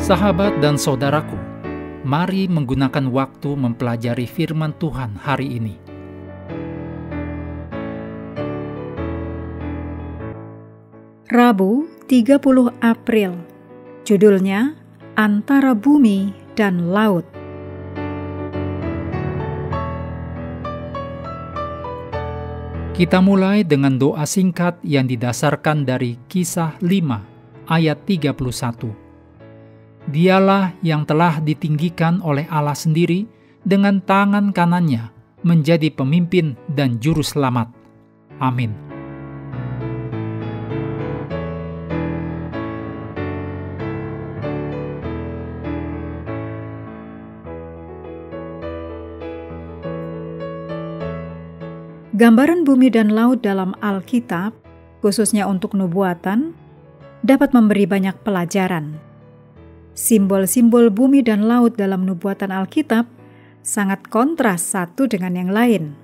Sahabat dan saudaraku, mari menggunakan waktu mempelajari firman Tuhan hari ini. Rabu, 30 April. Judulnya Antara Bumi dan Laut. Kita mulai dengan doa singkat yang didasarkan dari Kisah 5 ayat 31. Dialah yang telah ditinggikan oleh Allah sendiri dengan tangan kanannya menjadi pemimpin dan juru selamat. Amin. Gambaran bumi dan laut dalam Alkitab, khususnya untuk nubuatan, dapat memberi banyak pelajaran. Simbol-simbol bumi dan laut dalam nubuatan Alkitab sangat kontras satu dengan yang lain.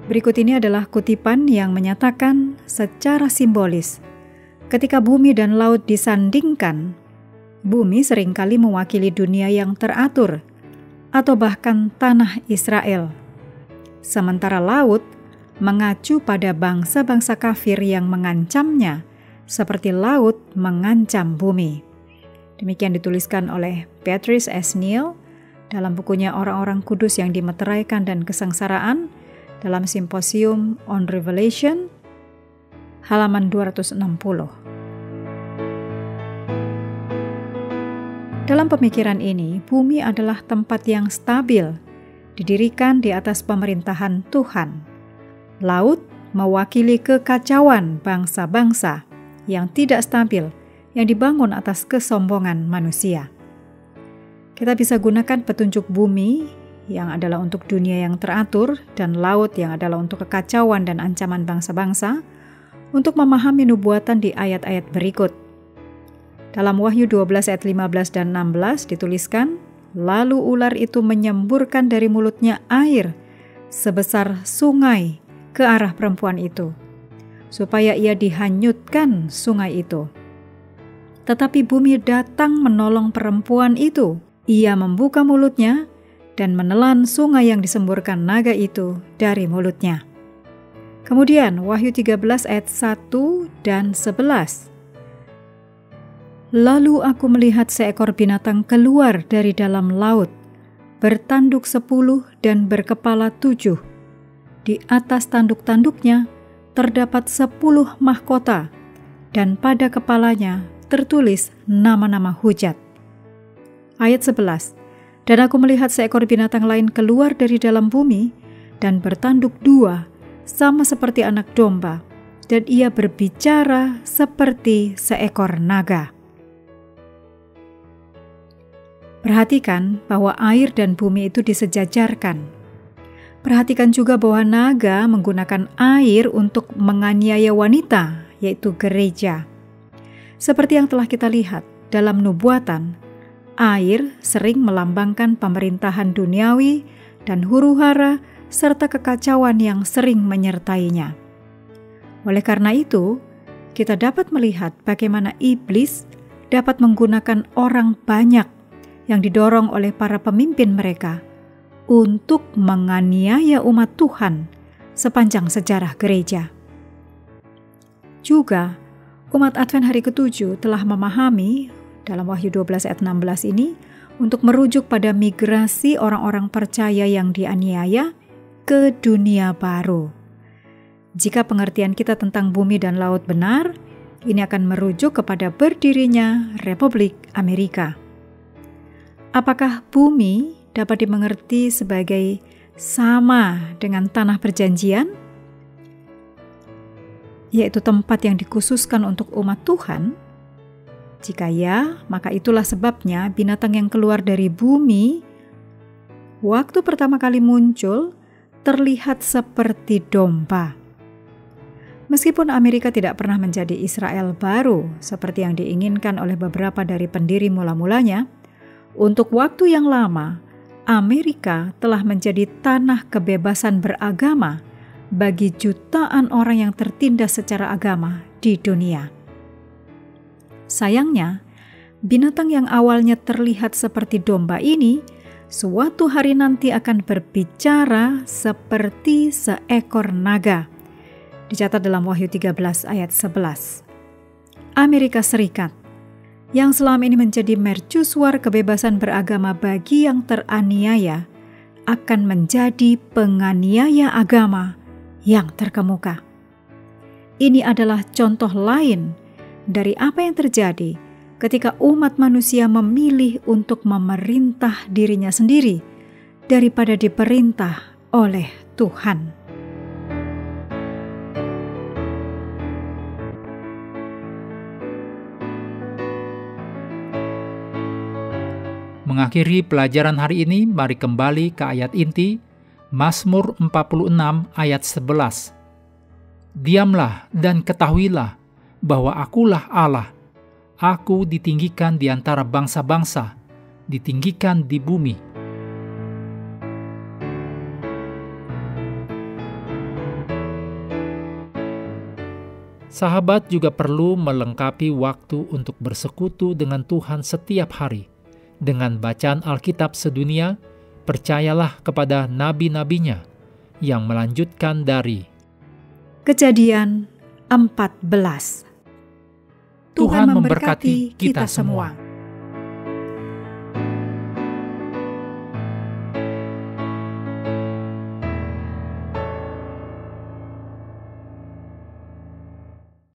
Berikut ini adalah kutipan yang menyatakan secara simbolis, ketika bumi dan laut disandingkan, bumi seringkali mewakili dunia yang teratur, atau bahkan tanah Israel. Sementara laut mengacu pada bangsa-bangsa kafir yang mengancamnya, seperti laut mengancam bumi. Demikian dituliskan oleh Patrice S. Neal dalam bukunya Orang-orang Kudus yang Dimeteraikan dan Kesengsaraan dalam Simposium on Revelation, halaman 260. Dalam pemikiran ini, bumi adalah tempat yang stabil, didirikan di atas pemerintahan Tuhan. Laut mewakili kekacauan bangsa-bangsa yang tidak stabil, yang dibangun atas kesombongan manusia. Kita bisa gunakan petunjuk bumi yang adalah untuk dunia yang teratur dan laut yang adalah untuk kekacauan dan ancaman bangsa-bangsa untuk memahami nubuatan di ayat-ayat berikut. Dalam Wahyu 12 ayat 15 dan 16 dituliskan, lalu ular itu menyemburkan dari mulutnya air sebesar sungai ke arah perempuan itu, supaya ia dihanyutkan sungai itu. Tetapi bumi datang menolong perempuan itu. Ia membuka mulutnya dan menelan sungai yang disemburkan naga itu dari mulutnya. Kemudian Wahyu 13 ayat 1 dan 11. Lalu aku melihat seekor binatang keluar dari dalam laut, bertanduk 10 dan berkepala 7. Di atas tanduk-tanduknya terdapat 10 mahkota, dan pada kepalanya tertulis nama-nama hujat. Ayat 11. Dan aku melihat seekor binatang lain keluar dari dalam bumi, dan bertanduk 2, sama seperti anak domba, dan ia berbicara seperti seekor naga. Perhatikan bahwa air dan bumi itu disejajarkan. Perhatikan juga bahwa naga menggunakan air untuk menganiaya wanita, yaitu gereja. Seperti yang telah kita lihat dalam nubuatan, air sering melambangkan pemerintahan duniawi dan huru-hara serta kekacauan yang sering menyertainya. Oleh karena itu, kita dapat melihat bagaimana iblis dapat menggunakan orang banyak yang didorong oleh para pemimpin mereka untuk menganiaya umat Tuhan sepanjang sejarah gereja. Juga, umat Advent hari ke-7 telah memahami dalam Wahyu 12 ayat 16 ini untuk merujuk pada migrasi orang-orang percaya yang dianiaya ke dunia baru. Jika pengertian kita tentang bumi dan laut benar, ini akan merujuk kepada berdirinya Republik Amerika. Apakah bumi dapat dimengerti sebagai sama dengan tanah perjanjian, yaitu tempat yang dikhususkan untuk umat Tuhan? Jika ya, maka itulah sebabnya binatang yang keluar dari bumi waktu pertama kali muncul terlihat seperti domba. Meskipun Amerika tidak pernah menjadi Israel baru seperti yang diinginkan oleh beberapa dari pendiri mula-mulanya, untuk waktu yang lama, Amerika telah menjadi tanah kebebasan beragama bagi jutaan orang yang tertindas secara agama di dunia. Sayangnya, binatang yang awalnya terlihat seperti domba ini suatu hari nanti akan berbicara seperti seekor naga. Dicatat dalam Wahyu 13 ayat 11. Amerika Serikat yang selama ini menjadi mercusuar kebebasan beragama bagi yang teraniaya akan menjadi penganiaya agama yang terkemuka. Ini adalah contoh lain dari apa yang terjadi ketika umat manusia memilih untuk memerintah dirinya sendiri daripada diperintah oleh Tuhan. Mengakhiri pelajaran hari ini, mari kembali ke ayat inti, Mazmur 46 ayat 11. Diamlah dan ketahuilah bahwa akulah Allah. Aku ditinggikan di antara bangsa-bangsa, ditinggikan di bumi. Sahabat juga perlu melengkapi waktu untuk bersekutu dengan Tuhan setiap hari. Dengan bacaan Alkitab sedunia, percayalah kepada nabi-nabinya yang melanjutkan dari Kejadian 14. Tuhan memberkati kita semua.